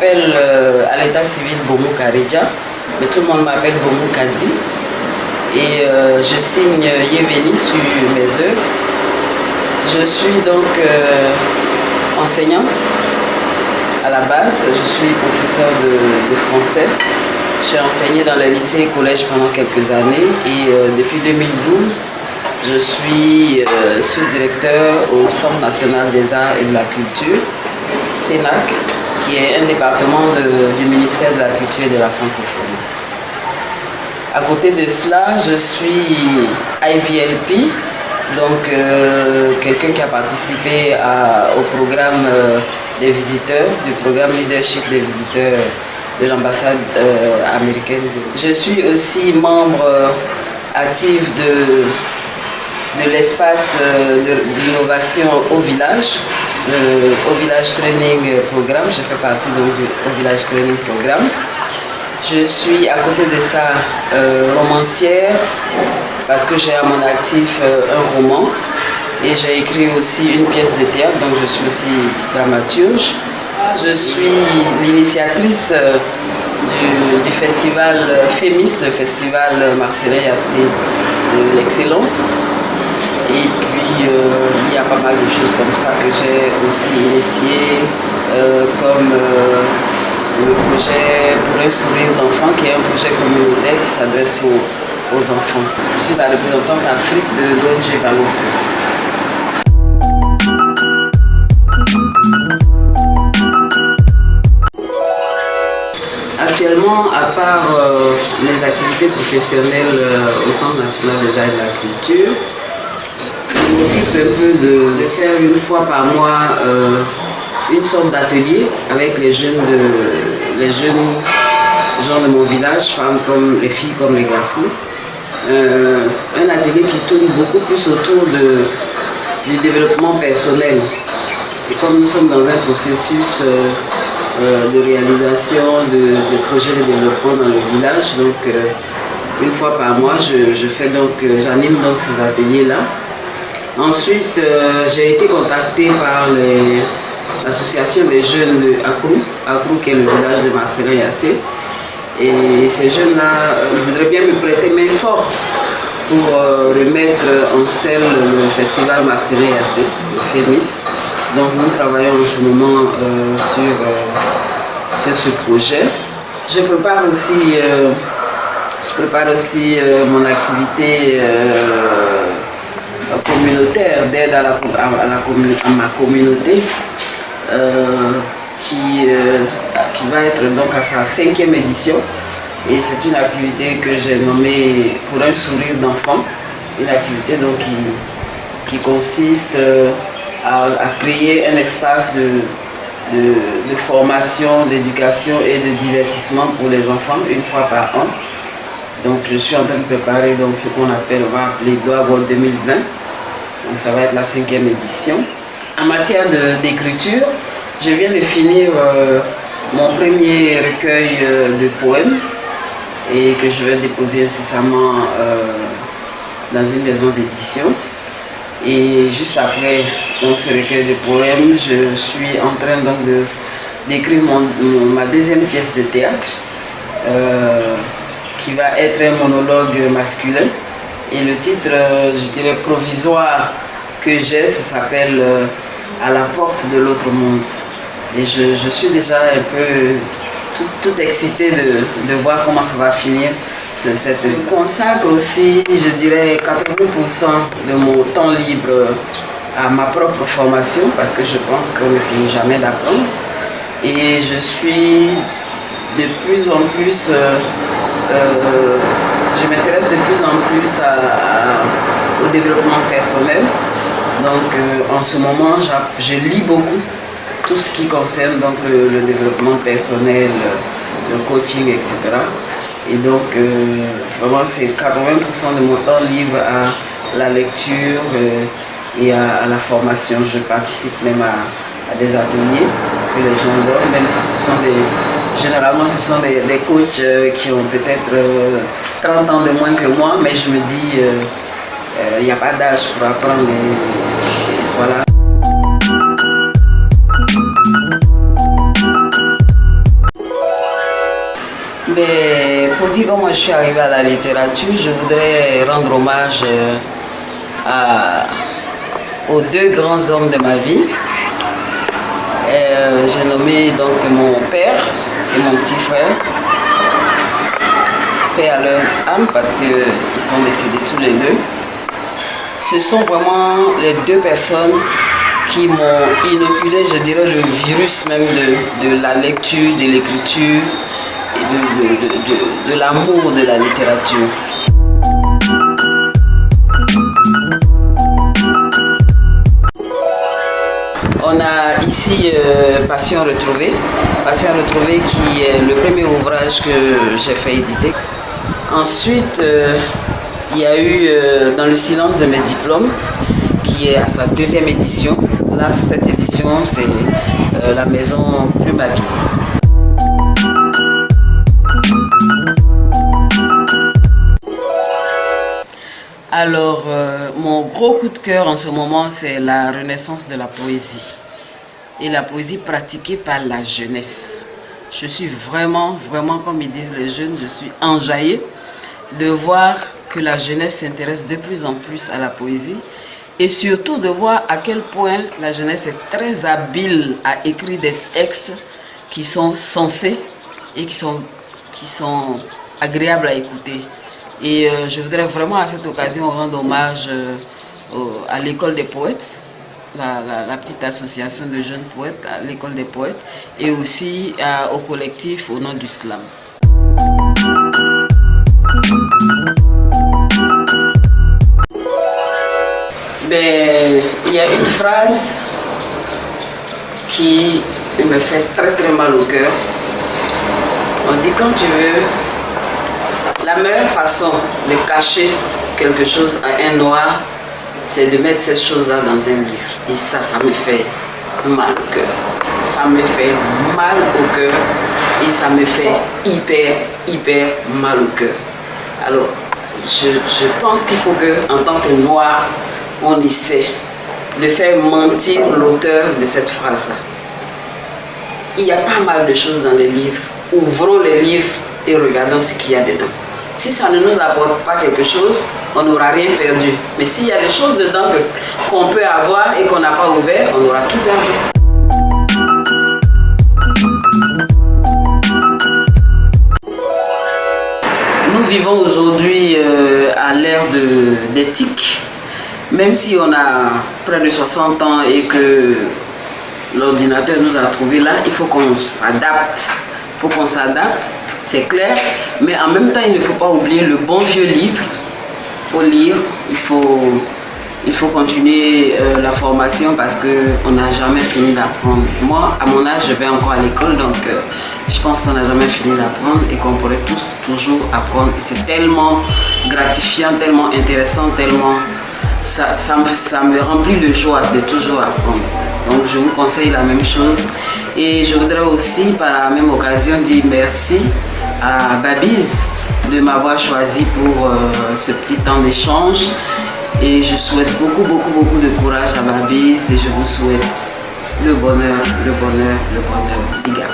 m'appelle à l'état civil Bomo Karedia, mais tout le monde m'appelle Bomo Kadi. Et je signe Yéveni sur mes œuvres. Je suis donc enseignante à la base. Je suis professeure de français. J'ai enseigné dans le lycée et collège pendant quelques années et depuis 2012, je suis sous-directeur au Centre national des arts et de la culture, CENAC, qui est un département du ministère de la culture et de la francophonie. À côté de cela, je suis IVLP, donc quelqu'un qui a participé au programme des visiteurs, du programme leadership des visiteurs de l'ambassade américaine. Je suis aussi membre actif de l'espace d'innovation au village Training Programme. Je fais partie donc du Au Village Training Programme. Je suis à côté de ça romancière parce que j'ai à mon actif un roman et j'ai écrit aussi une pièce de théâtre, donc je suis aussi dramaturge. Je suis l'initiatrice du festival FEMIS, le festival marseillais assez de l'excellence. Et puis il y a pas mal de choses comme ça que j'ai aussi initiées, comme le projet Pour un sourire d'enfant, qui est un projet communautaire qui s'adresse aux enfants. Je suis la représentante Afrique de l'ONG Valo. Actuellement, à part mes activités professionnelles au Centre national des arts et de la culture, je m'occupe un peu de faire une fois par mois une sorte d'atelier avec les jeunes gens de mon village, femmes comme les filles comme les garçons. Un atelier qui tourne beaucoup plus autour du développement personnel. Et comme nous sommes dans un processus de réalisation de projets de développement dans le village, donc une fois par mois, j'anime donc ces ateliers-là. Ensuite, j'ai été contactée par l'association des jeunes de Akrou qui est le village de Marseille-Yassé. Et ces jeunes-là, ils voudraient bien me prêter main forte pour remettre en scène le festival Marseille-Yassé, le FEMIS. Donc nous travaillons en ce moment sur ce projet. Je prépare aussi mon activité communautaire d'aide à ma communauté qui va être donc à sa 5e édition. Et c'est une activité que j'ai nommée Pour un sourire d'enfant. Une activité donc qui consiste à créer un espace de formation, d'éducation et de divertissement pour les enfants une fois par an. Donc je suis en train de préparer donc, ce qu'on appelle, on va appeler Doigt 2020. Donc ça va être la 5e édition. En matière d'écriture, je viens de finir mon premier recueil de poèmes et que je vais déposer incessamment dans une maison d'édition. Et juste après donc, ce recueil de poèmes, je suis en train donc d'écrire ma 2e pièce de théâtre qui va être un monologue masculin. Et le titre, je dirais, provisoire que j'ai, ça s'appelle À la porte de l'autre monde. Et je suis déjà un peu tout excitée de voir comment ça va finir. Je consacre aussi, je dirais, 80% de mon temps libre à ma propre formation parce que je pense qu'on ne finit jamais d'apprendre. Et je suis de plus en plus, je m'intéresse de plus en plus au développement personnel. Donc en ce moment, je lis beaucoup tout ce qui concerne donc, le développement personnel, le coaching, etc. Et donc vraiment c'est 80% de mon temps libre à la lecture et à la formation. Je participe même à des ateliers que les gens donnent, même si généralement ce sont des coachs qui ont peut-être 30 ans de moins que moi, mais je me dis il n'y a pas d'âge pour apprendre. Voilà. Mais pour dire comment je suis arrivée à la littérature, je voudrais rendre hommage aux deux grands hommes de ma vie. J'ai nommé donc mon père et mon petit frère. Paix à leur âme parce qu'ils sont décédés tous les deux. Ce sont vraiment les deux personnes qui m'ont inoculé, je dirais, le virus même de la lecture, de l'écriture et de l'amour de la littérature. On a ici Passion retrouvée. Passion retrouvée qui est le premier ouvrage que j'ai fait éditer. Ensuite, il y a eu Dans le silence de mes diplômes, qui est à sa deuxième édition. Là, cette édition, c'est la maison Plume à Billes. Alors, mon gros coup de cœur en ce moment, c'est la renaissance de la poésie. Et la poésie pratiquée par la jeunesse. Je suis vraiment, comme ils disent les jeunes, je suis enjaillée de voir que la jeunesse s'intéresse de plus en plus à la poésie et surtout de voir à quel point la jeunesse est très habile à écrire des textes qui sont sensés et qui sont agréables à écouter. Et je voudrais vraiment à cette occasion rendre hommage à l'école des poètes, la petite association de jeunes poètes, à l'école des poètes, et aussi au collectif Au nom du slam. Ben, il y a une phrase qui me fait très mal au cœur. On dit quand tu veux, la meilleure façon de cacher quelque chose à un noir, c'est de mettre cette chose-là dans un livre. Et ça me fait mal au cœur. Ça me fait mal au cœur et ça me fait hyper mal au cœur. Alors, je pense qu'il faut que, en tant que noir, on essaie de faire mentir l'auteur de cette phrase-là. Il y a pas mal de choses dans les livres. Ouvrons les livres et regardons ce qu'il y a dedans. Si ça ne nous apporte pas quelque chose, on n'aura rien perdu. Mais s'il y a des choses dedans qu'on peut avoir et qu'on n'a pas ouvert, on aura tout perdu. Nous vivons aujourd'hui à l'ère des TIC. Même si on a près de 60 ans et que l'ordinateur nous a trouvés là, il faut qu'on s'adapte. C'est clair. Mais en même temps, il ne faut pas oublier le bon vieux livre. Il faut lire, il faut continuer la formation parce qu'on n'a jamais fini d'apprendre. Moi, à mon âge, je vais encore à l'école, donc je pense qu'on n'a jamais fini d'apprendre et qu'on pourrait tous toujours apprendre. Et c'est tellement gratifiant, tellement intéressant, tellement... Ça me remplit de joie de toujours apprendre. Donc je vous conseille la même chose. Et je voudrais aussi par la même occasion dire merci à Babiz de m'avoir choisi pour ce petit temps d'échange. Et je souhaite beaucoup de courage à Babiz et je vous souhaite le bonheur. Big up.